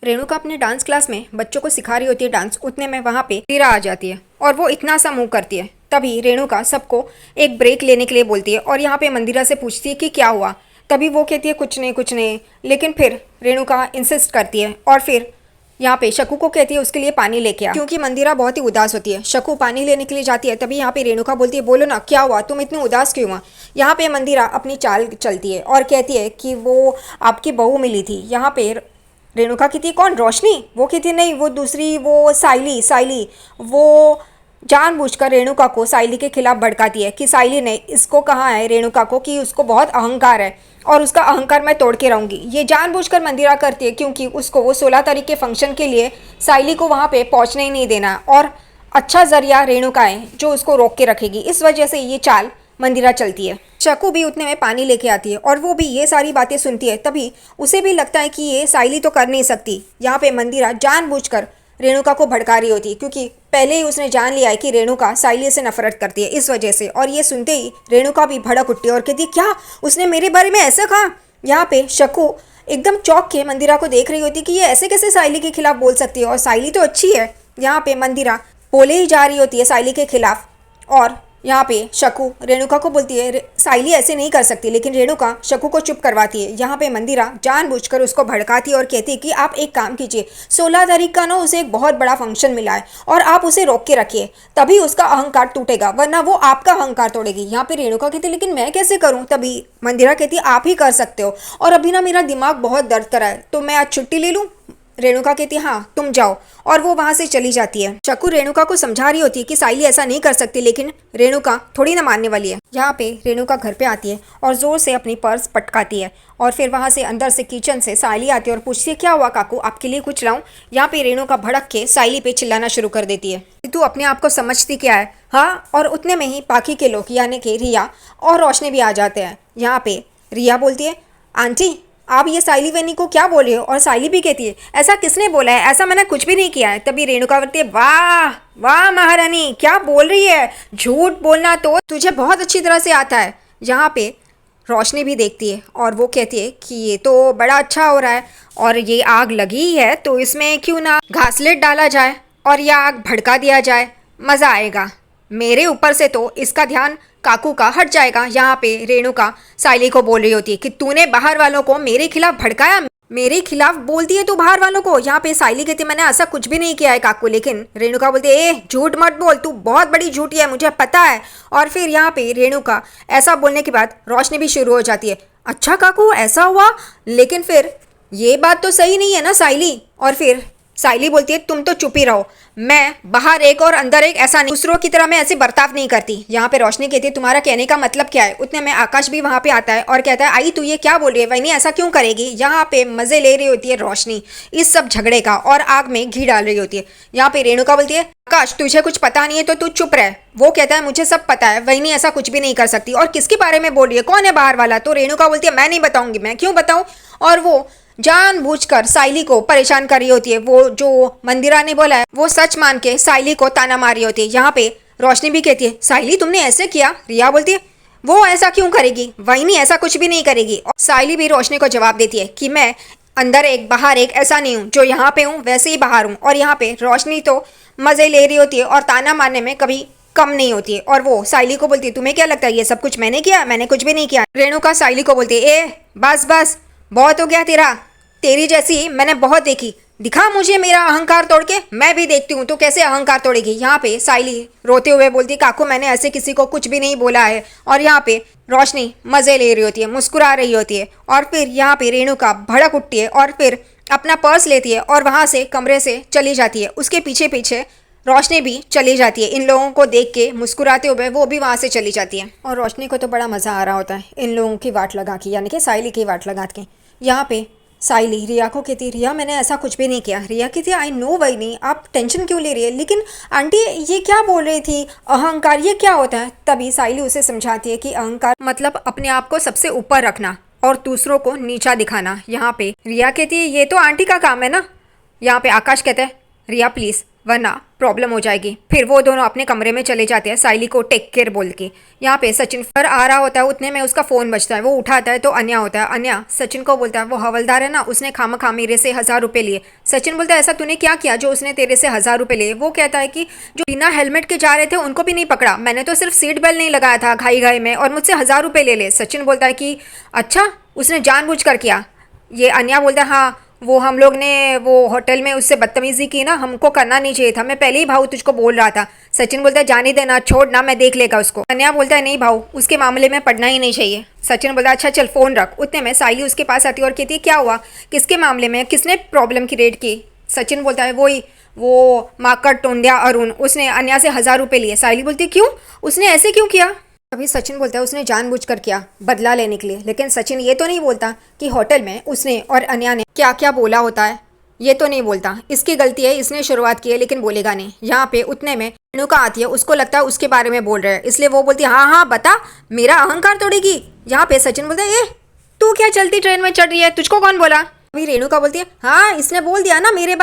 रेणुका अपने dance class में बच्चों को सिखा रही होती है डांस। उतने में वहाँ पे रीरा आ जाती है और वो इतना सा मूव करती है। तभी रेणुका सबको एक ब्रेक लेने के लिए बोलती है और यहाँ पे मंदिरा से पूछती है कि क्या हुआ। तभी वो कहती है कुछ नहीं कुछ नहीं, लेकिन फिर रेणुका इंसिस्ट करती है और फिर यहाँ पे शकु को कहती है उसके लिए पानी लेके आ, क्योंकि मंदिरा बहुत ही उदास होती है। शकु पानी लेने के लिए जाती है। तभी यहाँ पे रेणुका बोलती है बोलो ना क्या हुआ, तुम इतनी उदास क्यों हुआ। यहाँ पे मंदिरा अपनी चाल चलती है और कहती है कि वो आपकी बहू मिली थी। यहाँ पे रेणुका कहती है कौन, रोशनी। वो कहती है नहीं वो दूसरी, वो साइली। वो जानबूझकर रेणुका को साइली के खिलाफ भड़काती है कि साइली ने इसको कहा है रेणुका को कि उसको बहुत अहंकार है और उसका अहंकार मैं तोड़ के रहूँगी। ये जानबूझकर मंदिरा करती है क्योंकि उसको वो 16 तारीख के फंक्शन के लिए साइली को वहाँ पे पहुँचने ही नहीं देना और अच्छा जरिया रेणुका है जो उसको रोक के रखेगी। इस वजह से ये चाल मंदिरा चलती है। शकु भी उतने में पानी लेके आती है और वो भी ये सारी बातें सुनती है। तभी उसे भी लगता है कि ये साइली तो कर नहीं सकती। यहाँ पे मंदिरा जानबूझकर रेणुका को भड़का रही होती है क्योंकि पहले ही उसने जान लिया है कि रेणुका साइली से नफरत करती है इस वजह से। और ये सुनते ही रेणुका भी भड़क उठती है और कहती है क्या उसने मेरे बारे में ऐसा कहा। यहाँ पे शकु एकदम चौंक के मंदिरा को देख रही होती कि ये ऐसे कैसे साइली के खिलाफ बोल सकती है और साइली तो अच्छी है। यहाँ पे मंदिरा बोले ही जा रही होती है साइली के खिलाफ और यहाँ पे शकु रेणुका को बोलती है साइली ऐसे नहीं कर सकती, लेकिन रेणुका शकु को चुप करवाती है। यहाँ पे मंदिरा जानबूझकर उसको भड़काती है और कहती है कि आप एक काम कीजिए, 16 तारीख का ना उसे एक बहुत बड़ा फंक्शन मिला है और आप उसे रोक के रखिए, तभी उसका अहंकार टूटेगा, वरना वो आपका अहंकार तोड़ेगी। यहाँ पे रेणुका कहती है लेकिन मैं कैसे करूँ। तभी मंदिरा कहती है आप ही कर सकते हो और अभी ना मेरा दिमाग बहुत दर्द कर रहा है तो मैं आज छुट्टी ले लूँ। रेणुका कहती है हाँ तुम जाओ और वो वहां से चली जाती है। शकु रेणुका को समझा रही होती है कि साइली ऐसा नहीं कर सकती, लेकिन रेणुका थोड़ी ना मानने वाली है। यहाँ पे रेणुका घर पे आती है और जोर से अपनी पर्स पटकाती है और फिर वहां से अंदर से किचन से साइली आती है और पूछती है क्या हुआ काकू, आपके लिए कुछ लाऊं। यहाँ पे रेणुका भड़क के साइली पे चिल्लाना शुरू कर देती है तू अपने आप को समझती क्या है हाँ। और उतने में ही बाकी के लोग यानी कि रिया और रोशनी भी आ जाते हैं। यहाँ पे रिया बोलती है आंटी आप ये साइली वेनी को क्या बोल रहे हो। और साइली भी कहती है ऐसा किसने बोला है, ऐसा मैंने कुछ भी नहीं किया है। तभी रेणुका बोलती है वाह वाह महारानी क्या बोल रही है, झूठ बोलना तो तुझे बहुत अच्छी तरह से आता है। यहाँ पे रोशनी भी देखती है और वो कहती है कि ये तो बड़ा अच्छा हो रहा है और ये आग लगी है तो इसमें क्यों ना घासलेट डाला जाए और यह आग भड़का दिया जाए, मज़ा आएगा। मेरे ऊपर से तो इसका ध्यान काकू का हट जाएगा। यहाँ पे रेणुका साइली को बोल रही होती है कि तूने बाहर वालों को मेरे खिलाफ भड़काया, मेरे खिलाफ बोलती है तू बाहर वालों को। यहाँ पे साइली कहती है मैंने ऐसा कुछ भी नहीं किया है काकू, लेकिन रेणुका बोलती है ए झूठ मत बोल, तू बहुत बड़ी झूठी है मुझे पता है। और फिर यहाँ पे रेणुका ऐसा बोलने के बाद रोशनी भी शुरू हो जाती है अच्छा काकू ऐसा हुआ, लेकिन फिर ये बात तो सही नहीं है ना साइली। और फिर साइली बोलती है तुम तो चुप ही रहो, मैं बाहर एक और अंदर एक ऐसा नहीं, दूसरों की तरह मैं ऐसे बर्ताव नहीं करती। यहाँ पे रोशनी कहती है तुम्हारा कहने का मतलब क्या है। उतने में आकाश भी वहाँ पे आता है और कहता है आई तू ये क्या बोल रही है, वही ऐसा क्यों करेगी। यहाँ पे मजे ले रही होती है रोशनी इस सब झगड़े का और आग में घी डाल रही होती है। यहाँ पे रेणुका बोलती है आकाश तुझे कुछ पता नहीं है तो तू चुप रह। वो कहता है मुझे सब पता है, वही ऐसा कुछ भी नहीं कर सकती। और किसके बारे में बोल रही है, कौन है बाहर वाला। तो रेणुका बोलती है मैं नहीं बताऊंगी, मैं क्यों बताऊं। और वो जानबूझकर साइली को परेशान कर रही होती है। वो जो मंदिरा ने बोला है वो सच मान के साइली को ताना मार रही होती है। यहाँ पे रोशनी भी कहती है साइली तुमने ऐसे किया। रिया बोलती है वो ऐसा क्यों करेगी, वही नहीं ऐसा कुछ भी नहीं करेगी। और साइली भी रोशनी को जवाब देती है कि मैं अंदर एक बाहर एक ऐसा नहीं हूँ, जो यहाँ पे हूँ वैसे ही बाहर हूँ। और यहाँ पे रोशनी तो मजे ले रही होती है और ताना मारने में कभी कम नहीं होती है। और वो साइली को बोलती है तुम्हें क्या लगता है ये सब कुछ मैंने किया, मैंने कुछ भी नहीं किया। रेणुका साइली को बोलती है ए बस बस बहुत हो गया तेरा, तेरी जैसी मैंने बहुत देखी, दिखा मुझे मेरा अहंकार तोड़ के, मैं भी देखती हूँ तो कैसे अहंकार तोड़ेगी। यहाँ पे साइली रोते हुए बोलती काकू मैंने ऐसे किसी को कुछ भी नहीं बोला है। और यहाँ पे रोशनी मजे ले रही होती है, मुस्कुरा रही होती है। और फिर यहाँ पे रेणुका भड़क उठती है और फिर अपना पर्स लेती है और वहाँ से कमरे से चली जाती है। उसके पीछे पीछे रोशनी भी चली जाती है। इन लोगों को देख के मुस्कुराते हुए वो भी वहाँ से चली जाती है। और रोशनी को तो बड़ा मज़ा आ रहा होता है इन लोगों की वाट लगा के, यानी कि साइली की वाट लगा के। यहाँ पे साइली रिया को कहती रिया मैंने ऐसा कुछ भी नहीं किया। रिया कहती आई नो वही नहीं, आप टेंशन क्यों ले रही है, लेकिन आंटी ये क्या बोल रही थी अहंकार ये क्या होता है। तभी साइली उसे समझाती है कि अहंकार मतलब अपने आप को सबसे ऊपर रखना और दूसरों को नीचा दिखाना। यहाँ पे रिया कहती है ये तो आंटी का काम है ना। यहाँ पे आकाश कहता है रिया प्लीज़ वरना प्रॉब्लम हो जाएगी। फिर वो दोनों अपने कमरे में चले जाते हैं साइली को टेक केयर बोल के। यहाँ पे सचिन पर आ रहा होता है, उतने में उसका फ़ोन बजता है, वो उठाता है तो अन्या होता है। अन्या सचिन को बोलता है वो हवलदार है ना, उसने खामखा मेरे से 1000 रुपये लिए। सचिन बोलता है ऐसा तूने क्या किया जो उसने तेरे से 1000 रुपये लिए। वो कहता है कि जो बिना हेलमेट के जा रहे थे उनको भी नहीं पकड़ा, मैंने तो सिर्फ सीट बेल्ट नहीं लगाया था घाई घाई में, और मुझसे 1000 रुपये ले ले। सचिन बोलता है कि अच्छा उसने जानबूझ कर किया। ये अन्या बोलता है हाँ, वो हम लोग ने वो होटल में उससे बदतमीजी की ना, हमको करना नहीं चाहिए था, मैं पहले ही भाऊ तुझको बोल रहा था। सचिन बोलता है जाने देना, छोड़ ना, मैं देख लेगा उसको। अन्या बोलता है नहीं भाऊ, उसके मामले में पढ़ना ही नहीं चाहिए। सचिन बोलता है अच्छा चल फ़ोन रख। उतने में साइली उसके पास आती है और कहती है क्या हुआ, किसके मामले में, किसने प्रॉब्लम क्रिएट की। सचिन बोलता है वही वो माकड़ टोंडिया अरुण, उसने अन्या से 1000 रुपये लिए। साइली बोलती है क्यों, उसने ऐसे क्यों किया। अभी सचिन बोलता है उसने जानबूझकर किया, बदला लेने के लिए। लेकिन सचिन ये तो नहीं बोलता कि होटल में उसने और अन्या ने क्या क्या बोला होता है, ये तो नहीं बोलता। इसकी गलती है, इसने शुरुआत की है, लेकिन बोलेगा नहीं। यहाँ पे उतने में रेणुका आती है, उसको लगता है उसके बारे में बोल रहे हैं, इसलिए वो बोलती है हाँ हाँ बता, मेरा अहंकार तोड़ेगी। यहाँ पे सचिन बोलता है ए तू क्या चलती ट्रेन में चढ़ रही है, तुझको कौन बोला। अभी रेणुका बोलती है हाँ इसने बोल दिया ना मेरे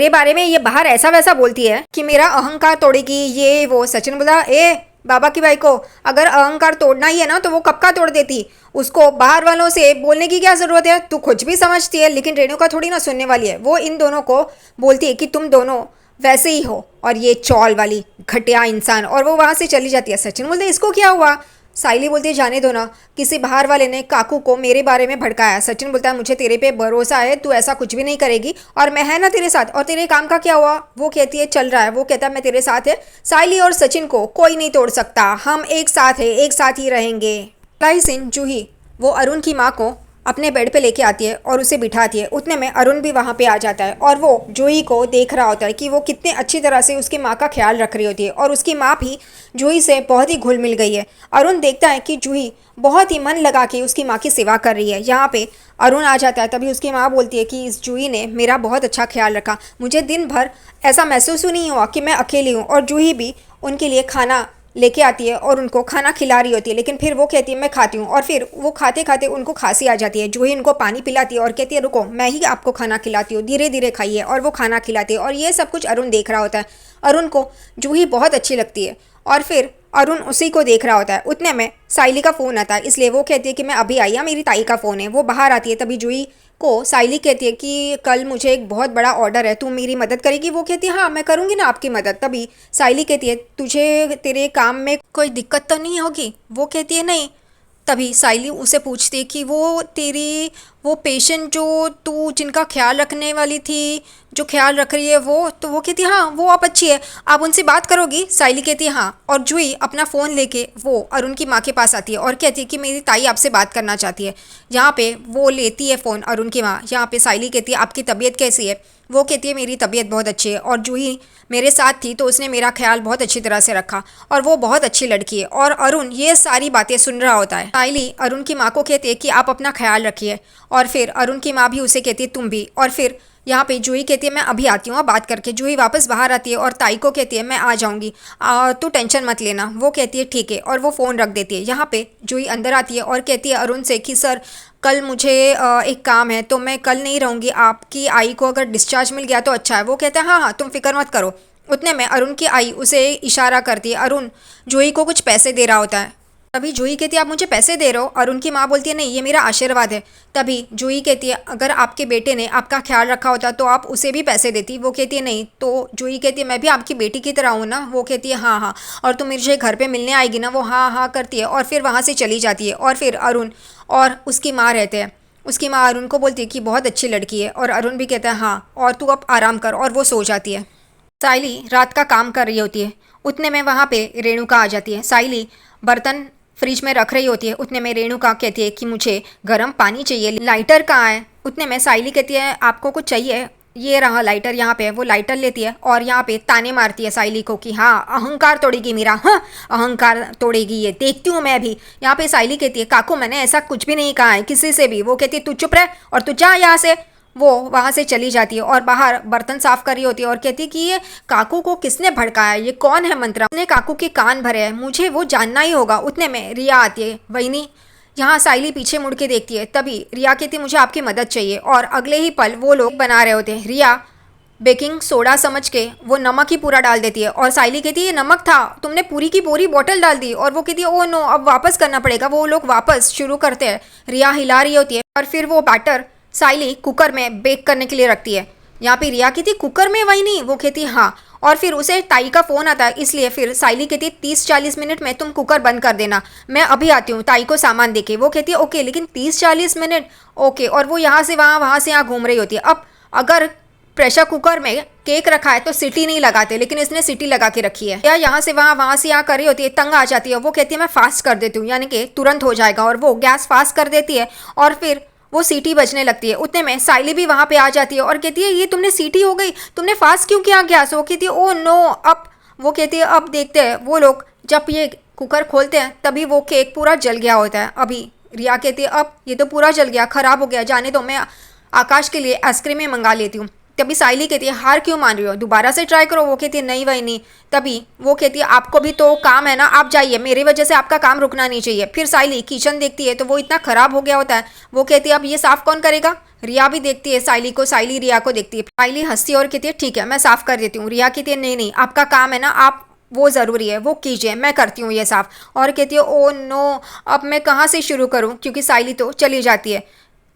बारे में ये बाहर ऐसा वैसा बोलती है कि मेरा अहंकार तोड़ेगी ये वो। सचिन बोला ए बाबा की भाई को अगर अहंकार तोड़ना ही है ना तो वो कब का तोड़ देती, उसको बाहर वालों से बोलने की क्या ज़रूरत है, तू कुछ भी समझती है। लेकिन रेणुका थोड़ी ना सुनने वाली है, वो इन दोनों को बोलती है कि तुम दोनों वैसे ही हो और ये चौल वाली घटिया इंसान, और वो वहाँ से चली जाती है। सचिन बोलते इसको क्या हुआ। साइली बोलती है जाने दो ना, किसी बाहर वाले ने काकू को मेरे बारे में भड़काया। सचिन बोलता है मुझे तेरे पे भरोसा है, तू ऐसा कुछ भी नहीं करेगी और मैं है ना तेरे साथ, और तेरे काम का क्या हुआ। वो कहती है चल रहा है, वो कहता है मैं तेरे साथ है। साइली और सचिन को कोई नहीं तोड़ सकता, हम एक साथ है, एक साथ ही रहेंगे। लाई सिंह जूही वो अरुण की माँ को अपने बेड पे लेके आती है और उसे बिठाती है। उतने में अरुण भी वहाँ पे आ जाता है और वो जूही को देख रहा होता है कि वो कितने अच्छी तरह से उसकी माँ का ख्याल रख रही होती है, और उसकी माँ भी जूही से बहुत ही घुल मिल गई है। अरुण देखता है कि जूही बहुत ही मन लगा के उसकी माँ की सेवा कर रही है। यहाँ पे अरुण आ जाता है, तभी उसकी माँ बोलती है कि इस जूही ने मेरा बहुत अच्छा ख्याल रखा, मुझे दिन भर ऐसा महसूस ही नहीं हुआ कि मैं अकेली हूँ। और जूही भी उनके लिए खाना लेके आती है और उनको खाना खिला रही होती है, लेकिन फिर वो कहती है मैं खाती हूँ, और फिर वो खाते खाते उनको खांसी आ जाती है। जूही उनको पानी पिलाती है और कहती है रुको मैं ही आपको खाना खिलाती हूँ, धीरे धीरे खाइए, और वो खाना खिलाती है। और ये सब कुछ अरुण देख रहा होता है। अरुण को जूही बहुत अच्छी लगती है और फिर अरुण उसी को देख रहा होता है। उतने में साइली का फ़ोन आता है, इसलिए वो कहती है कि मैं अभी आई, मेरी ताई का फ़ोन है। वो बाहर आती है, तभी जूही को साइली कहती है कि कल मुझे एक बहुत बड़ा ऑर्डर है, तू मेरी मदद करेगी। वो कहती है हाँ मैं करूँगी ना आपकी मदद। तभी साइली कहती है तुझे तेरे काम में कोई दिक्कत तो नहीं होगी। वो कहती है नहीं। तभी साइली उसे पूछती है कि वो पेशेंट जो तू जिनका ख्याल रखने वाली थी, जो ख्याल रख रही है वो, तो वो कहती है हाँ वो आप अच्छी है, आप उनसे बात करोगी। साइली कहती है हाँ। और जूही अपना फ़ोन लेके वो अरुण की माँ के पास आती है और कहती है कि मेरी ताई आपसे बात करना चाहती है। यहाँ पे वो लेती है फ़ोन अरुण की माँ। यहाँ पे साइली कहती है आपकी तबीयत कैसी है। वो कहती है मेरी तबीयत बहुत अच्छी है, और जूही मेरे साथ थी तो उसने मेरा ख्याल बहुत अच्छी तरह से रखा, और वो बहुत अच्छी लड़की है। और अरुण ये सारी बातें सुन रहा होता है। साइली अरुण की माँ को कहती है कि आप अपना ख्याल रखिए, और फिर अरुण की माँ भी उसे कहती है तुम भी। और फिर यहाँ पे जूही कहती है मैं अभी आती हूँ बात करके। जूही वापस बाहर आती है और ताई को कहती है मैं आ जाऊँगी, तू टेंशन मत लेना। वो कहती है ठीक है, और वो फ़ोन रख देती है। यहाँ पे जूही अंदर आती है और कहती है अरुण से कि सर कल मुझे एक काम है तो मैं कल नहीं रहूँगी, आपकी आई को अगर डिस्चार्ज मिल गया तो अच्छा है। वो कहता है हाँ हाँ तुम फिक्र मत करो। उतने में अरुण की आई उसे इशारा करती है, अरुण जूही को कुछ पैसे दे रहा होता है। तभी जूही कहती है आप मुझे पैसे दे रहे हो। अरुण की माँ बोलती है नहीं ये मेरा आशीर्वाद है। तभी जूही कहती है अगर आपके बेटे ने आपका ख्याल रखा होता तो आप उसे भी पैसे देती। वो कहती है नहीं। तो जूही कहती है मैं भी आपकी बेटी की तरह हूँ ना। वो कहती है हाँ हाँ, और तुम मुझे घर पे मिलने आएगी ना। वो हाँ हाँ करती है और फिर वहाँ से चली जाती है। और फिर अरुण और उसकी माँ रहते हैं। उसकी माँ अरुण को बोलती है कि बहुत अच्छी लड़की है, और अरुण भी कहता है हाँ, और तू अब आराम कर, और वो सो जाती है। साइली रात का काम कर रही होती है। उतने में वहाँ पे रेणुका आ जाती है। साइली बर्तन फ्रिज में रख रही होती है। उतने में रेणुका कहती है कि मुझे गर्म पानी चाहिए, लाइटर कहाँ है। उतने में साइली कहती है आपको कुछ चाहिए, ये रहा लाइटर यहाँ पे। वो लाइटर लेती है और यहाँ पे ताने मारती है साइली को कि हाँ अहंकार तोड़ेगी मेरा, हाँ अहंकार तोड़ेगी, ये देखती हूँ मैं भी। यहाँ पे साइली कहती है काकू मैंने ऐसा कुछ भी नहीं कहा है किसी से भी। वो कहती है तू चुप रह और तू जा यहाँ से। वो वहाँ से चली जाती है और बाहर बर्तन साफ कर रही होती है और कहती है कि ये काकू को किसने भड़काया, ये कौन है मंत्रा, उसने काकू के कान भरे हैं, मुझे वो जानना ही होगा। उतने में रिया आती है। वहीनी यहाँ साइली पीछे मुड़ के देखती है। तभी रिया कहती है मुझे आपकी मदद चाहिए, और अगले ही पल वो लोग बना रहे होते हैं। रिया बेकिंग सोडा समझ के वो नमक ही पूरा डाल देती है और साइली कहती है ये नमक था, तुमने पूरी की पूरी बोतल डाल दी। और वो कहती है ओ नो, अब वापस करना पड़ेगा। वो लोग वापस शुरू करते हैं। रिया हिला रही होती है और फिर वो बैटर साइली कुकर में बेक करने के लिए रखती है। यहाँ पे रिया कहती कुकर में, वही नहीं, वो कहती हाँ। और फिर उसे ताई का फ़ोन आता है, इसलिए फिर साइली कहती है 30-40 मिनट में तुम कुकर बंद कर देना, मैं अभी आती हूँ ताई को सामान देके। वो कहती है ओके, लेकिन 30-40 मिनट ओके। और वो यहाँ से वहाँ से यहाँ घूम रही होती है। अब अगर प्रेशर कुकर में केक रखा है तो सीटी नहीं लगाते, लेकिन इसने सीटी लगा के रखी है। या यहाँ से वहाँ से यहाँ कर रही होती है, तंग आ जाती है। वो कहती है मैं फास्ट कर देती हूँ, यानी कि तुरंत हो जाएगा। और वो गैस फास्ट कर देती है और फिर वो सीटी बजने लगती है। उतने में साइली भी वहाँ पे आ जाती है और कहती है ये तुमने सीटी हो गई, तुमने फास्ट क्यों किया गैस? वो कहती है ओ नो। अब वो कहती है अब देखते हैं। वो लोग जब ये कुकर खोलते हैं तभी वो केक पूरा जल गया होता है। अभी रिया कहती है अब ये तो पूरा जल गया, ख़राब हो गया, जाने दो, मैं आकाश के लिए आइसक्रीम ही मंगा लेती हूँ। तभी साइली कहती है हार क्यों मान रही हो, दोबारा से ट्राई करो। वो कहती है नहीं वही नहीं। तभी वो कहती है आपको भी तो काम है ना, आप जाइए, मेरी वजह से आपका काम रुकना नहीं चाहिए। फिर साइली किचन देखती है तो वो इतना ख़राब हो गया होता है। वो कहती है अब ये साफ़ कौन करेगा? रिया भी देखती है साइली को, साइली रिया को देखती है। साइली हंसती है और कहती है ठीक है मैं साफ़ कर देती हूँ। रिया कहती है नहीं नहीं, आपका काम है ना, आप वो ज़रूरी है, वो कीजिए, मैं करती हूँ ये साफ़। और कहती है ओ नो, अब मैं कहाँ से शुरू करूँ, क्योंकि साइली तो चली जाती है।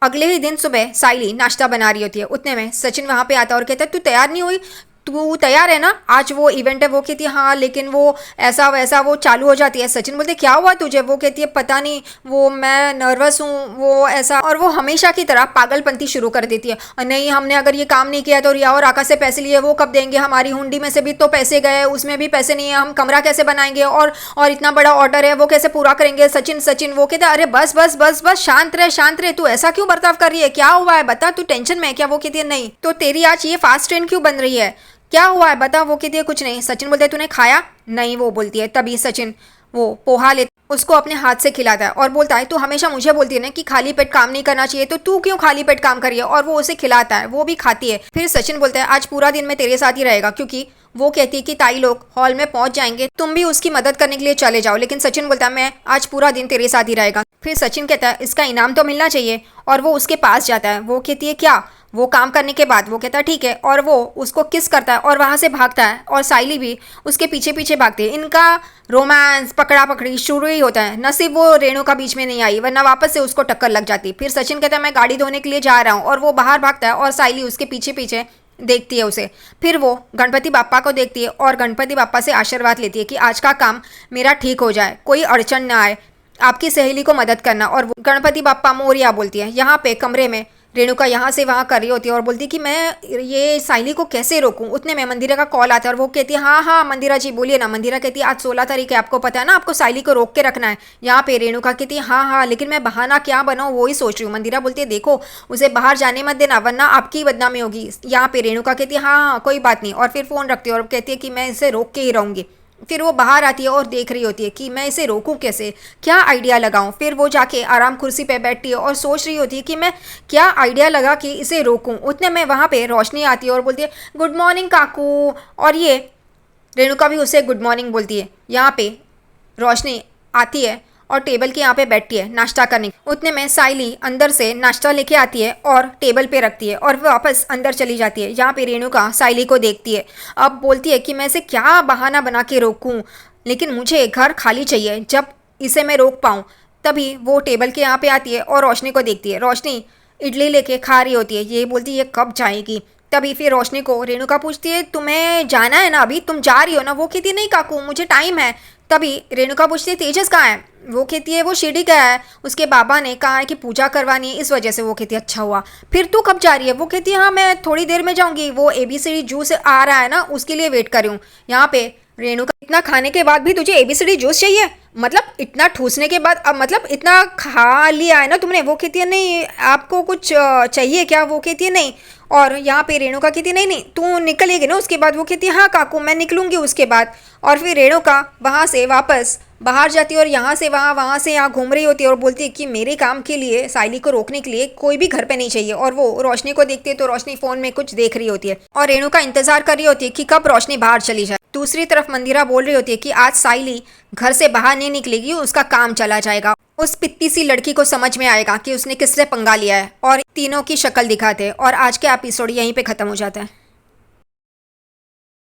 अगले ही दिन सुबह साइली नाश्ता बना रही होती है। उतने में सचिन वहाँ पे आता है और कहता है तू तैयार नहीं हुई, तू तैयार है ना, आज वो इवेंट है। वो कहती है हाँ, लेकिन वो ऐसा वैसा वो चालू हो जाती है। सचिन बोलते क्या हुआ तुझे? वो कहती है पता नहीं, वो मैं नर्वस हूँ, वो ऐसा। और वो हमेशा की तरह पागलपंती शुरू कर देती है। नहीं, हमने अगर ये काम नहीं किया तो रिया और आकाश से पैसे लिए, वो कब देंगे? हमारी हुंडी में से भी तो पैसे गए, उसमें भी पैसे नहीं है, हम कमरा कैसे बनाएंगे? और इतना बड़ा ऑर्डर है, वो कैसे पूरा करेंगे? सचिन वो कहता है अरे बस बस बस बस, शांत रहे, तू ऐसा क्यों बर्ताव कर रही है, क्या हुआ है बता, तू टेंशन में है क्या? वो कहती है नहीं। तो तेरी आज ये फास्ट ट्रेन क्यों बन रही है, क्या हुआ है बता? वो कहती है कुछ नहीं। सचिन बोलते है तूने खाया नहीं? वो बोलती है। तभी सचिन वो पोहा ले उसको अपने हाथ से खिलाता है और बोलता है तू हमेशा मुझे बोलती है ना कि खाली पेट काम नहीं करना चाहिए, तो तू क्यों खाली पेट काम करी है? और वो उसे खिलाता है, वो भी खाती है। फिर सचिन बोलता है आज पूरा दिन मैं तेरे साथ ही रहेगा, क्योंकि वो कहती है कि ताई लोग हॉल में पहुंच जाएंगे, तुम भी उसकी मदद करने के लिए चले जाओ। लेकिन सचिन बोलता है मैं आज पूरा दिन तेरे साथ ही रहेगा। फिर सचिन कहता है इसका इनाम तो मिलना चाहिए, और वो उसके पास जाता है। वो कहती है क्या? वो काम करने के बाद वो कहता है ठीक है, और वो उसको किस करता है और वहाँ से भागता है। और साइली भी उसके पीछे पीछे भागती है। इनका रोमांस पकड़ा पकड़ी शुरू ही होता है। नसीब वो रेणुका बीच में नहीं आई, वरना वापस से उसको टक्कर लग जाती। फिर सचिन कहता है मैं गाड़ी धोने के लिए जा रहा हूँ, और वो बाहर भागता है और साइली उसके पीछे पीछे देखती है उसे। फिर वो गणपति बाप्पा को देखती है और गणपति बाप्पा से आशीर्वाद लेती है कि आज का काम मेरा ठीक हो जाए, कोई अड़चन ना आए, आपकी सहेली को मदद करना। और वो गणपति बाप्पा मोरिया बोलती है। यहाँ पे कमरे में रेणुका यहाँ से वहाँ कर रही होती है और बोलती है कि मैं ये साइली को कैसे रोकूं। उतने में मंदिरा का कॉल आता है और वो कहती है हाँ मंदिरा जी बोलिए ना। मंदिरा कहती है आज 16 तारीख है, आपको पता है ना, आपको साइली को रोक के रखना है। यहाँ पे रेणुका कहती है हाँ, लेकिन मैं बहाना क्या बनाऊँ वो ही सोच रही हूँ। मंदिरा बोलती है देखो उसे बाहर जाने मत देना, वरना आपकी बदनामी होगी। यहाँ पे रेणुका कहती है हाँ कोई बात नहीं, और फिर फ़ोन रखती है और कहती है कि मैं इसे रोक के ही रहूँगी। फिर वो बाहर आती है और देख रही होती है कि मैं इसे रोकूं कैसे, क्या आइडिया लगाऊं। फिर वो जाके आराम कुर्सी पे बैठती है और सोच रही होती है कि मैं क्या आइडिया लगा कि इसे रोकूं। उतने में वहाँ पे रोशनी आती है और बोलती है गुड मॉर्निंग काकू, और ये रेणुका भी उसे गुड मॉर्निंग बोलती है। यहाँ पे रोशनी आती है और टेबल के यहाँ पे बैठती है नाश्ता करने। उतने में साइली अंदर से नाश्ता लेके आती है और टेबल पे रखती है और वापस अंदर चली जाती है। यहाँ पे रेणुका साइली को देखती है, अब बोलती है कि मैं इसे क्या बहाना बना के रोकूं, लेकिन मुझे घर खाली चाहिए जब इसे मैं रोक पाऊँ। तभी वो टेबल के यहाँ पे आती है और रोशनी को देखती है। रोशनी इडली लेके खा रही होती है। ये बोलती है ये कब जाएगी। तभी फिर रोशनी को रेणुका पूछती है तुम्हें जाना है ना, अभी तुम जा रही हो ना? वो कहती है नहीं काकू मुझे टाइम है। तभी रेणुका पूछती है तेजस कहाँ है? वो कहती है वो शिरडी गया है, उसके बाबा ने कहा है कि पूजा करवानी है, इस वजह से। वो कहती है अच्छा हुआ। फिर तू कब जा रही है? वो कहती है हाँ मैं थोड़ी देर में जाऊंगी, वो ABCD जूस आ रहा है ना उसके लिए वेट कर रही हूँ। यहाँ पे रेणुका इतना खाने के बाद भी तुझे ABCD जूस चाहिए? मतलब इतना ठूसने के बाद, अब मतलब इतना खा लिया है ना तुमने? वो कहती है नहीं, आपको कुछ चाहिए क्या? वो कहती है नहीं। और यहाँ पे रेणुका कहती है नहीं नहीं तू निकलेगी ना उसके बाद? वो कहती है हाँ काकू मैं निकलूंगी उसके बाद। और फिर रेणुका वहाँ से वापस बाहर जाती है और यहाँ से वहाँ से यहाँ घूम रही होती है और बोलती है कि मेरे काम के लिए साइली को रोकने के लिए कोई भी घर पे नहीं चाहिए। और वो रोशनी को देखती है तो रोशनी फ़ोन में कुछ देख रही होती है और रेणुका इंतजार कर रही होती है कि कब रोशनी बाहर चली जाए। दूसरी तरफ मंदिरा बोल रही होती है कि आज साइली घर से बाहर नहीं निकलेगी, उसका काम चला जाएगा। उस पित्ती सी लड़की को समझ में आएगा कि उसने किससे पंगा लिया है, और तीनों की शक्ल दिखाते हैं। और आज का एपिसोड यहीं पे ख़त्म हो जाता है।